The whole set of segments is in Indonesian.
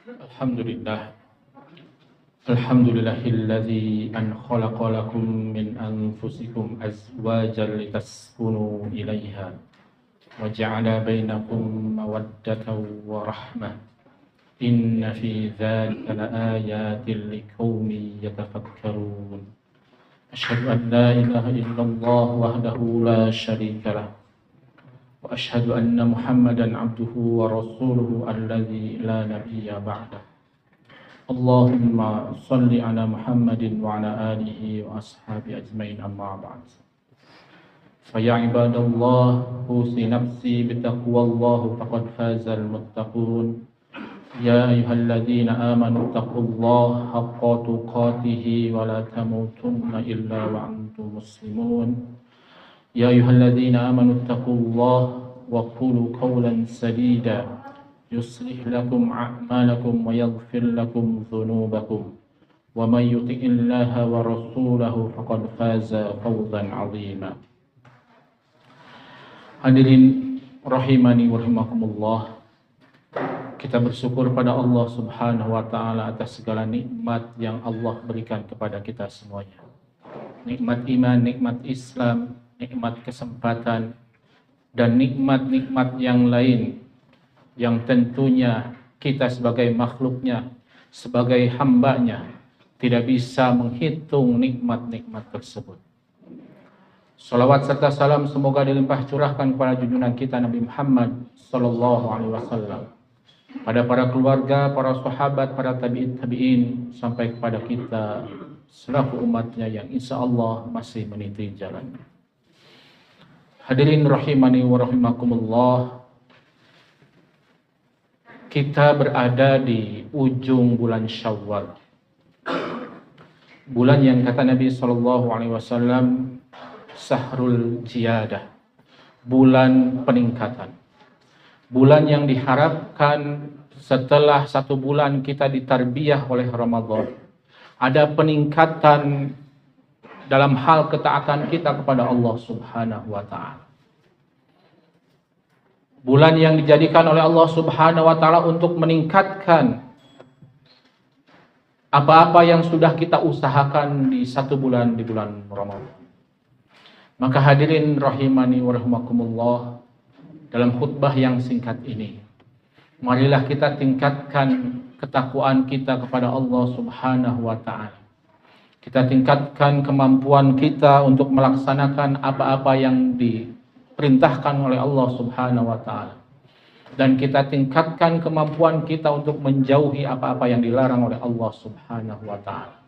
Alhamdulillah. Alhamdulillahilladzi an khalaqa lakum min anfusikum azwajan litaskunu ilaiha wa ja'ala bainakum mawaddatan wa rahmah. Inna fi dzalika laayatin liqaumin yatafakkarun. Asyhadu an la ilaha illallah wahdahu la syarika lah. Wa asyhadu anna Muhammadan abduhu wa rasuluhu alladzi la nabiyya ba'dah. Allahumma salli ala Muhammadin wa ala alihi wa ashabi ajmain amma ba'd. Fa ya ibadallah, usi nafsi bitaqwallah faqad fazal muttaqun. Ya ayyuhalladzina amanu taqullaha haqqa tuqatih wa la tamutunna illa wa antum muslimun. Ya ayyuhalladzina amanu taqullaha wa qulu qawlan sadida يصلح لكم أعمالكم ويغفر لكم ذنوبكم ومن يطع الله ورسوله فقد فاز فوزا عظيما. Hadirin rahimani wa rahimakumullah, kita bersyukur pada Allah Subhanahu wa taala atas segala nikmat yang Allah berikan kepada kita semuanya. Nikmat iman, nikmat Islam, nikmat kesempatan, dan nikmat-nikmat yang lain yang tentunya kita sebagai makhluknya, sebagai hambanya, tidak bisa menghitung nikmat-nikmat tersebut. Salawat serta salam semoga dilimpah curahkan kepada junjungan kita Nabi Muhammad sallallahu alaihi wasallam, pada para keluarga, para sahabat, para tabi'in, sampai kepada kita selaku umatnya yang insya Allah masih meniti jalannya. Hadirin rahimani wa rahimakumullah, kita berada di ujung bulan Syawal, bulan yang kata Nabi SAW Sahrul Jiyadah, bulan peningkatan, bulan yang diharapkan setelah 1 bulan kita ditarbiyah oleh Ramadan, ada peningkatan dalam hal ketaatan kita kepada Allah Subhanahu wa ta'ala. Bulan yang dijadikan oleh Allah Subhanahu wa ta'ala untuk meningkatkan apa-apa yang sudah kita usahakan di 1 bulan, di bulan Ramadan. Maka hadirin rahimani wa rahimakumullah, dalam khutbah yang singkat ini, marilah kita tingkatkan ketakwaan kita kepada Allah Subhanahu wa ta'ala. Kita tingkatkan kemampuan kita untuk melaksanakan apa-apa yang diperintahkan oleh Allah Subhanahu wa ta'ala, dan kita tingkatkan kemampuan kita untuk menjauhi apa-apa yang dilarang oleh Allah Subhanahu wa ta'ala,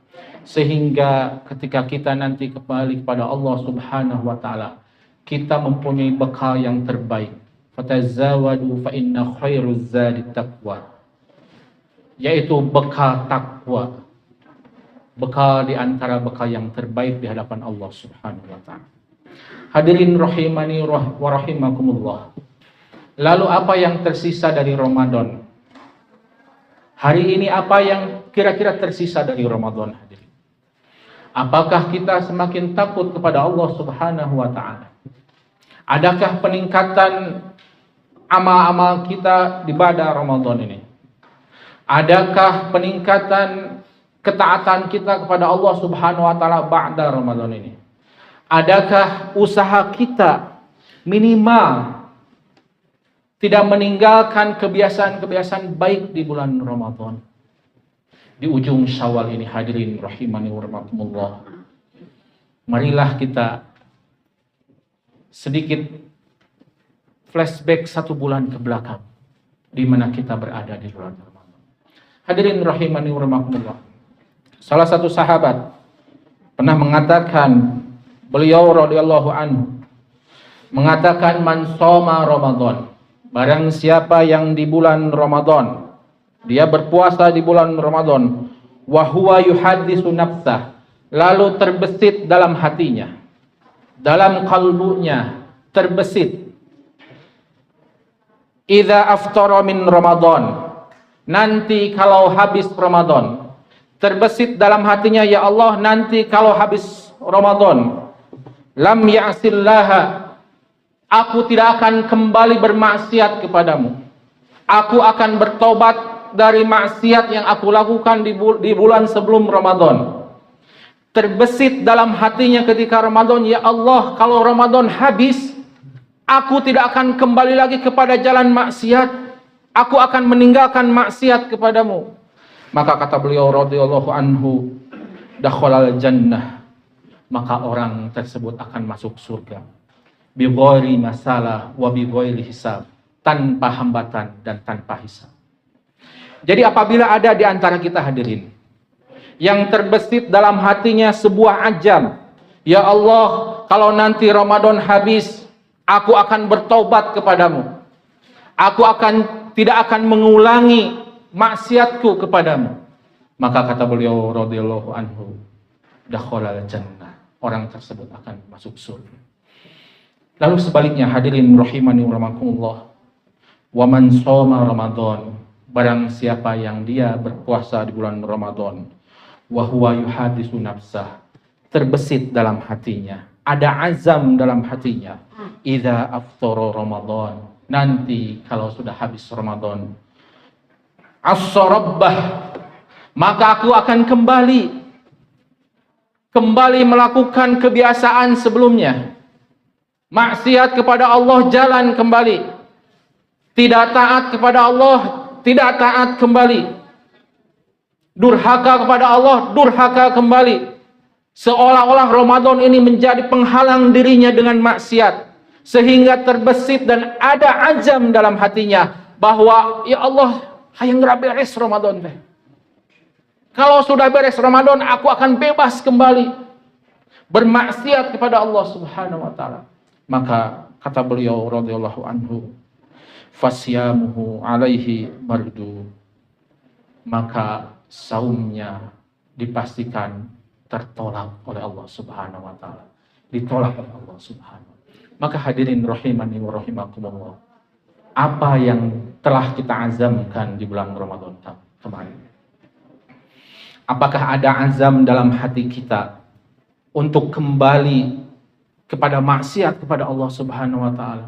sehingga ketika kita nanti kembali kepada Allah Subhanahu wa ta'ala, kita mempunyai bekal yang terbaik. Fatazawadu fa inna khairuz zadi taqwa, yaitu bekal takwa, bekal di antara bekal yang terbaik di hadapan Allah Subhanahu wa ta'ala. Hadirin rahimani wa rahimakumullah, lalu apa yang tersisa dari Ramadan? Hari ini apa yang kira-kira tersisa dari Ramadan, hadirin? Apakah kita semakin takut kepada Allah Subhanahu wa ta'ala? Adakah peningkatan amal-amal kita di pada Ramadan ini? Adakah peningkatan ketaatan kita kepada Allah Subhanahu wa ta'ala ba'da Ramadan ini? Adakah usaha kita minimal tidak meninggalkan kebiasaan-kebiasaan baik di bulan Ramadan, di ujung Syawal ini? Hadirin rahimani wa rahimakumullah, marilah kita sedikit flashback 1 bulan ke belakang, di mana kita berada di bulan Ramadan. Hadirin rahimani wa rahimakumullah, salah satu sahabat pernah mengatakan, beliau radhiyallahu anhu mengatakan, man shoma Ramadan, barang siapa yang di bulan Ramadan, dia berpuasa di bulan Ramadan, wa huwa yuhaddisu nafsah, lalu terbesit dalam hatinya, dalam kalbunya terbesit, idza aftara min Ramadan, nanti kalau habis Ramadan, terbesit dalam hatinya, ya Allah, nanti kalau habis Ramadan, lam ya'sillaha, aku tidak akan kembali bermaksiat kepadamu, aku akan bertobat bertaubat dari maksiat yang aku lakukan di bulan sebelum Ramadan. Terbesit dalam hatinya ketika Ramadan, ya Allah, kalau Ramadan habis, aku tidak akan kembali lagi kepada jalan maksiat. Aku akan meninggalkan maksiat kepadamu. Maka kata beliau radhiyallahu anhu, dakhalal jannah. Maka orang tersebut akan masuk surga. Bi ghairi masalah wa bi ghairi hisab. Tanpa hambatan dan tanpa hisab. Jadi apabila ada di antara kita hadirin yang terbesit dalam hatinya sebuah azam, ya Allah, kalau nanti Ramadan habis, aku akan bertaubat kepadamu. Aku tidak akan mengulangi maksiatku kepadamu. Maka kata beliau radhiyallahu anhu, dakhalal jannah. Orang tersebut akan masuk surga. Lalu sebaliknya hadirin rahimani wa rahimakumullah, wa man shoma Ramadan, barang siapa yang dia berpuasa di bulan Ramadan, wa huwa yuhadisu nafsah, terbesit dalam hatinya, ada azam dalam hatinya, idza aftara Ramadan, nanti kalau sudah habis Ramadan, as-sarabbah, maka aku akan kembali melakukan kebiasaan sebelumnya. Maksiat kepada Allah jalan kembali. Tidak taat kepada Allah, tidak taat kembali. Durhaka kepada Allah, durhaka kembali. Seolah-olah Ramadan ini menjadi penghalang dirinya dengan maksiat. Sehingga terbesit dan ada azam dalam hatinya bahwa ya Allah, hayang beres Ramadan teh. Kalau sudah beres Ramadan, aku akan bebas kembali bermaksiat kepada Allah Subhanahu wa taala. Maka kata beliau radhiyallahu anhu, fasyamuhu alaihi bardu. Maka saumnya dipastikan tertolak oleh Allah Subhanahu wa taala. Ditolak oleh Allah Subhanahu. Maka hadirin rahimani wa rahimakumullah, apa yang telah kita azamkan di bulan Ramadan kemarin? Apakah ada azam dalam hati kita untuk kembali kepada maksiat kepada Allah Subhanahu wa taala?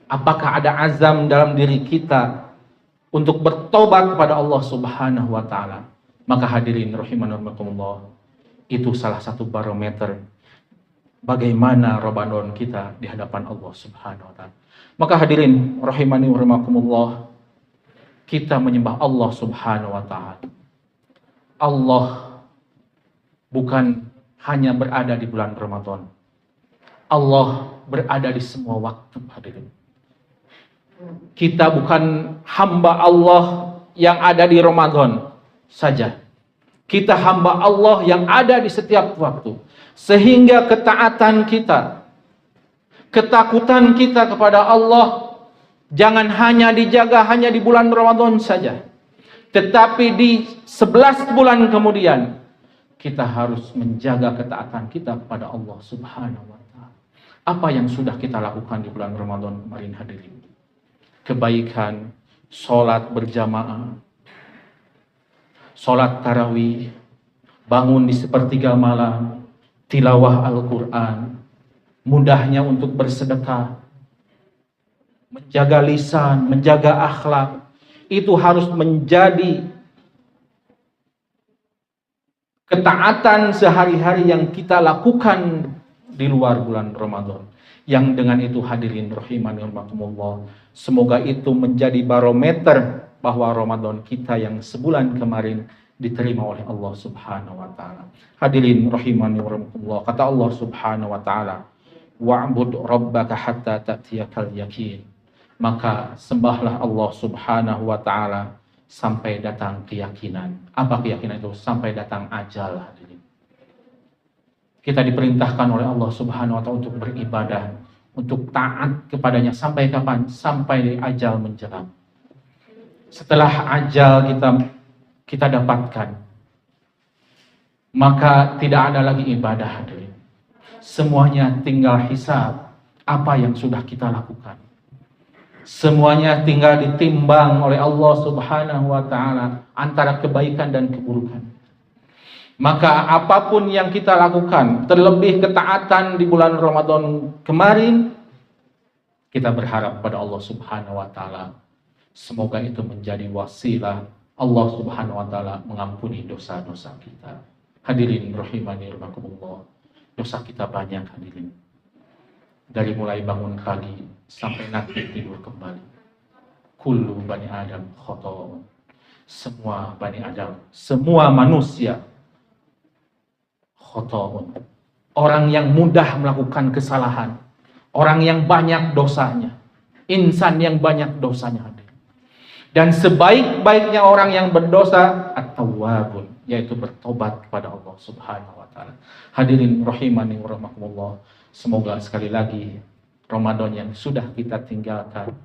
Apakah ada azam dalam diri kita untuk bertobat kepada Allah Subhanahu wa taala? Maka hadirin rahimani wa rahimakumullah, itu salah satu barometer bagaimana Ramadan kita di hadapan Allah Subhanahu wa taala. Maka hadirin rahimani wa rahimakumullah, kita menyembah Allah Subhanahu wa taala. Allah bukan hanya berada di bulan Ramadan. Allah berada di semua waktu, hadirin. Kita bukan hamba Allah yang ada di Ramadan saja. Kita hamba Allah yang ada di setiap waktu. Sehingga ketaatan kita, ketakutan kita kepada Allah jangan hanya dijaga hanya di bulan Ramadan saja. Tetapi di 11 bulan kemudian kita harus menjaga ketaatan kita kepada Allah Subhanahu wa taala. Apa yang sudah kita lakukan di bulan Ramadan kemarin, hadirin? Kebaikan, sholat berjamaah, sholat tarawih, bangun di sepertiga malam, tilawah Al-Quran, mudahnya untuk bersedekah, menjaga lisan, menjaga akhlak, itu harus menjadi ketaatan sehari-hari yang kita lakukan di luar bulan Ramadan. Yang dengan itu hadirin rahimani wa rahimakumullah, semoga itu menjadi barometer bahwa Ramadan kita yang sebulan kemarin diterima oleh Allah Subhanahu wa taala. Hadirin rahimani wa rahimakumullah, kata Allah Subhanahu wa taala, wa'bud rabbaka hatta ta'tiyakal yakin. Maka sembahlah Allah Subhanahu wa taala sampai datang keyakinan. Apa keyakinan itu? Sampai datang ajal, hadirin. Kita diperintahkan oleh Allah Subhanahu wa taala untuk beribadah, untuk taat kepadanya sampai kapan? Sampai ajal menjelang. Setelah ajal kita dapatkan, maka tidak ada lagi ibadah, hadirin. Semuanya tinggal hisab apa yang sudah kita lakukan. Semuanya tinggal ditimbang oleh Allah Subhanahu wa taala antara kebaikan dan keburukan. Maka apapun yang kita lakukan, terlebih ketaatan di bulan Ramadan kemarin, kita berharap pada Allah Subhanahu wa taala Semoga itu menjadi wasilah Allah Subhanahu wa taala mengampuni dosa-dosa kita. Hadirin rahimani rahimakumullah. Dosa kita banyak hadirin. Dari mulai bangun pagi sampai nanti tidur kembali. Kullu bani Adam khota'un. Semua bani Adam, semua manusia khota'un. Orang yang mudah melakukan kesalahan. Orang yang banyak dosanya. Insan yang banyak dosanya. Dan sebaik-baiknya orang yang berdosa at-tawwabun, yaitu bertobat kepada Allah Subhanahu wa taala. Hadirin rahimani wa rahimakumullah. Semoga sekali lagi Ramadan yang sudah kita tinggalkan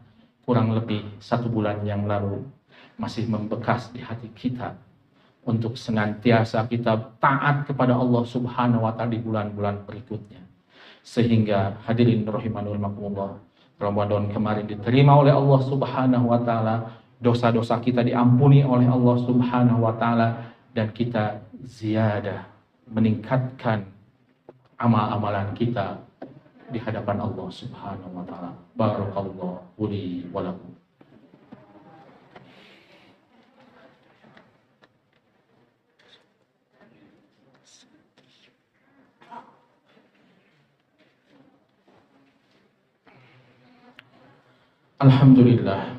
kurang lebih 1 bulan yang lalu masih membekas di hati kita untuk senantiasa kita taat kepada Allah Subhanahu wa taala di bulan-bulan berikutnya. Sehingga hadirin rahimani wa rahimakumullah, Ramadan kemarin diterima oleh Allah Subhanahu wa taala. Dosa-dosa kita diampuni oleh Allah Subhanahu wa taala dan kita ziyadah meningkatkan amal-amalan kita di hadapan Allah Subhanahu wa taala. Barakallahu li wa lakum. Alhamdulillah.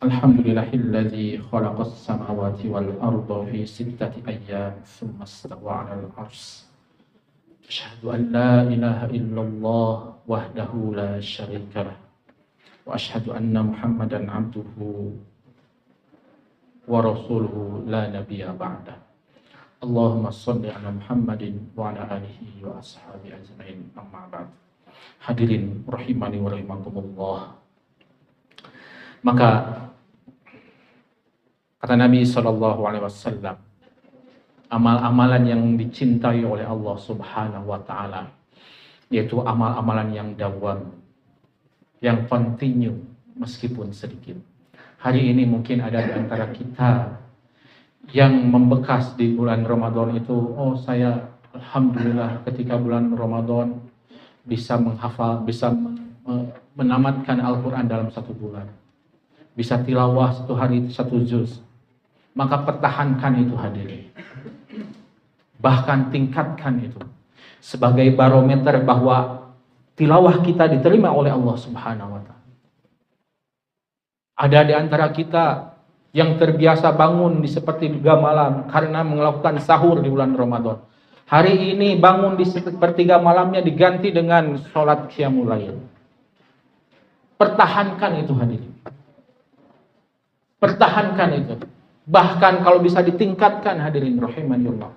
Alhamdulillahilladzi khalaqas samawati wal arda fi 6 ayyam tsumma istawa 'alal 'arsy. Asyhadu an la ilaha illallah wahdahu la syarika lah. Wa asyhadu anna Muhammadan 'abduhu wa rasuluhu la nabiyya ba'dah. Allahumma shalli 'ala Muhammadin wa 'ala alihi wa ashabihi ajmain. Amma ba'd. Hadirin rahimani wa rahimakumullah. Maka kata Nabi SAW, amal-amalan yang dicintai oleh Allah Subhanahu wa taala yaitu amal-amalan yang dawam, yang continue meskipun sedikit. Hari ini mungkin ada di antara kita yang membekas di bulan Ramadan itu, oh saya alhamdulillah ketika bulan Ramadan bisa menghafal, bisa menamatkan Al-Quran dalam 1 bulan. Bisa tilawah 1 hari 1 juz. Maka pertahankan itu hadirin. Bahkan tingkatkan itu sebagai barometer bahwa tilawah kita diterima oleh Allah Subhanahu wa taala. Ada di antara kita yang terbiasa bangun di sepertiga malam karena melakukan sahur di bulan Ramadan. Hari ini bangun di sepertiga malamnya diganti dengan sholat qiyamul lail. Pertahankan itu hadirin. Pertahankan itu. Bahkan kalau bisa ditingkatkan hadirin rahimahullah.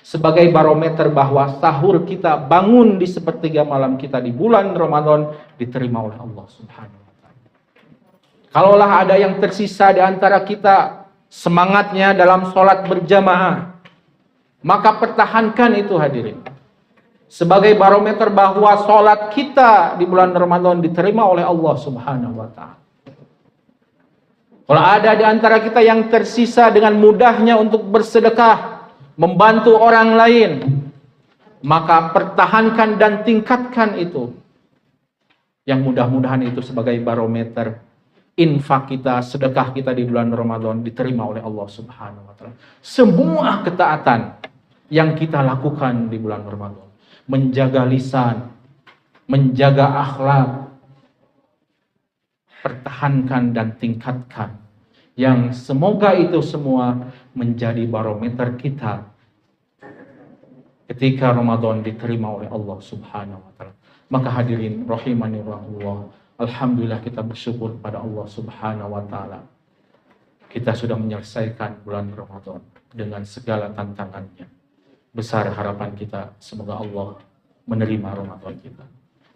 Sebagai barometer bahwa sahur kita, bangun di sepertiga malam kita di bulan Ramadan diterima oleh Allah Subhanahu wa taala. Kalaulah ada yang tersisa di antara kita semangatnya dalam sholat berjamaah, maka pertahankan itu hadirin. Sebagai barometer bahwa sholat kita di bulan Ramadan diterima oleh Allah Subhanahu wa taala. Kalau ada di antara kita yang tersisa dengan mudahnya untuk bersedekah, membantu orang lain, maka pertahankan dan tingkatkan itu. Yang mudah-mudahan itu sebagai barometer infak kita, sedekah kita di bulan Ramadan diterima oleh Allah Subhanahu wa taala. Semua ketaatan yang kita lakukan di bulan Ramadan, menjaga lisan, menjaga akhlak, pertahankan dan tingkatkan. Yang semoga itu semua menjadi barometer kita ketika Ramadan diterima oleh Allah Subhanahu wa taala. Maka hadirin rahimani rahimahullah, alhamdulillah kita bersyukur pada Allah Subhanahu wa taala. Kita sudah menyelesaikan bulan Ramadan dengan segala tantangannya. Besar harapan kita semoga Allah menerima Ramadan kita.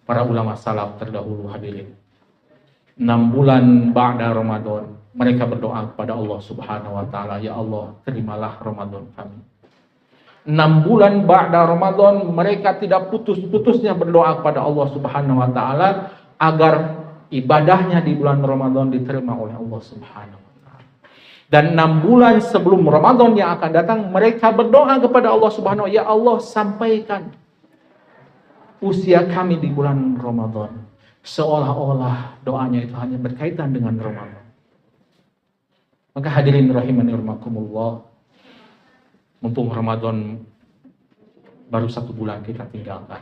Para ulama salaf terdahulu hadirin, 6 bulan ba'da Ramadan mereka berdoa kepada Allah Subhanahu wa taala, ya Allah, terimalah Ramadan kami. 6 bulan ba'da Ramadan mereka tidak putus-putusnya berdoa kepada Allah Subhanahu wa taala agar ibadahnya di bulan Ramadan diterima oleh Allah Subhanahu wa taala. Dan 6 bulan sebelum Ramadan yang akan datang mereka berdoa kepada Allah Subhanahu wa taala, ya Allah, sampaikan usia kami di bulan Ramadan. Seolah-olah doanya itu hanya berkaitan dengan Ramadan. Maka hadirin rahimani rahimakumullah, mumpung Ramadan baru 1 bulan kita tinggalkan,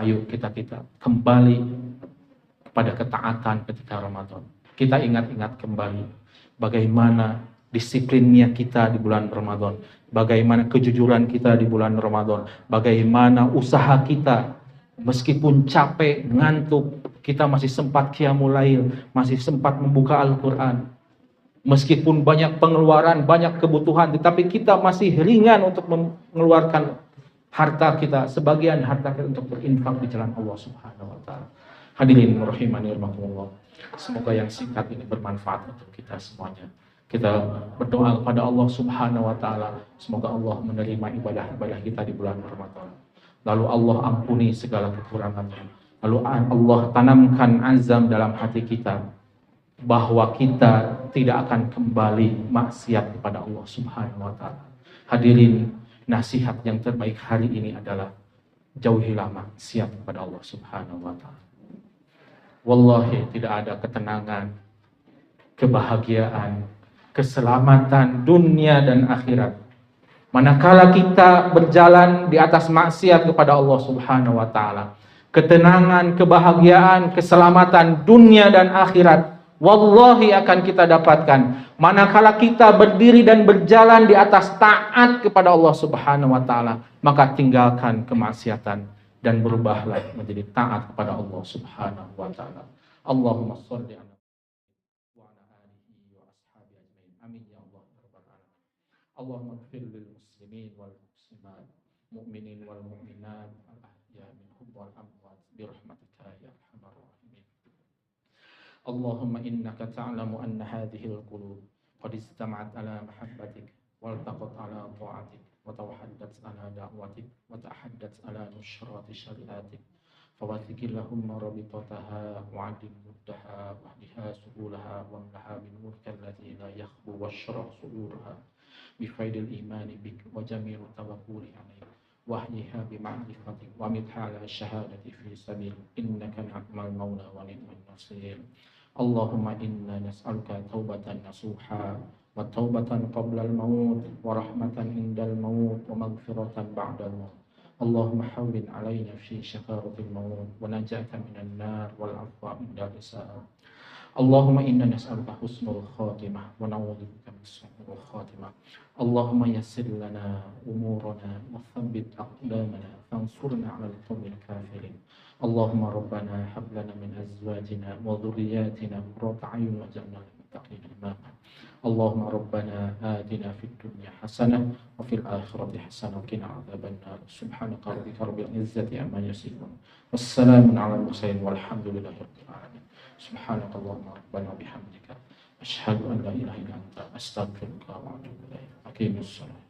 ayo kita kembali kepada ketaatan ketika Ramadan. Kita ingat-ingat kembali bagaimana disiplinnya kita di bulan Ramadan, bagaimana kejujuran kita di bulan Ramadan, bagaimana usaha kita meskipun capek, ngantuk, kita masih sempat qiyamul lail, masih sempat membuka Al-Quran. Meskipun banyak pengeluaran, banyak kebutuhan, tetapi kita masih ringan untuk mengeluarkan harta kita, sebagian harta kita untuk berinfak di jalan Allah Subhanahu wa taala. Hadirin rahimani rahimakumullah. Semoga yang singkat ini bermanfaat untuk kita semuanya. Kita berdoa kepada Allah Subhanahu wa taala, semoga Allah menerima ibadah-ibadah kita di bulan Ramadan. Lalu Allah ampuni segala kekurangannya. Lalu Allah tanamkan azam dalam hati kita bahwa kita tidak akan kembali maksiat kepada Allah Subhanahu wa taala. Hadirin, nasihat yang terbaik hari ini adalah jauhilah maksiat kepada Allah Subhanahu wa taala. Wallahi tidak ada ketenangan, kebahagiaan, keselamatan dunia dan akhirat manakala kita berjalan di atas maksiat kepada Allah Subhanahu wa taala. Ketenangan, kebahagiaan, keselamatan dunia dan akhirat wallahi akan kita dapatkan manakala kita berdiri dan berjalan di atas taat kepada Allah Subhanahu wa taala. Maka tinggalkan kemaksiatan dan berubahlah menjadi taat kepada Allah Subhanahu wa taala. Allahumma shalli ala wa ala alihi wa ashabihi ajmain. Amin ya Allah ya rabbal alamin. Allahumma ighfir lil muslimin wal muslimat, mu'minin wal mu'minat, al ahya minhum wal amwat bi rahmatika ya arhamar rahimin. Allahumma innaka ta'lamu anna hadhihi al-qulub qad istama'at ala mahabbatik wal taqat ala ta'atik wa tawahhadat ala da'watik wa tahaddat ala nushrati syariatik fawathikir lahumma rabitataha wa adim muddaha wa ahdiha suhulaha wa amlaha bin mulka allati la yakhbu wa syarah suhuraha bifaidil imani bik wa jamiru tawakkuli alaik wahyiha bima'rifatik wa mitha ala syahadati fi sabil innaka ni'mal maula wa ni'mal nasir. Allahumma inna nas'aluka taubatan nasuha wa taubatan qabla al-maut wa rahmatan indal maut wa maghfiratan ba'dal maut. Allahumma hawwin alaina fi syakaratil maut wa najatan minan nar wal afwa indal hisab. Allahumma inna nas'aluka husnul khatimah wa na'udzubika min su'il khatimah. Allahumma yassir lana umurana wa thabbit aqdamana fansurna 'alal qawmil kafirin. Allahumma rabbana hab lana min azwajina wa dhurriyyatina qurrata a'yun waj'alna lil muttaqina imama. Allahumma rabbana atina fid dunya hasanah wa fil akhirati hasanah wa qina adzabannar. Subhanaka rabbil izzati amma yasifun. Wassalamun 'alal mursalin walhamdulillahi rabbil alamin. Subhanakallahumma rabbana bihamdika asyhadu an la ilaha illa anta astaghfiruka wa atubu ilaik. Aqimus shalah.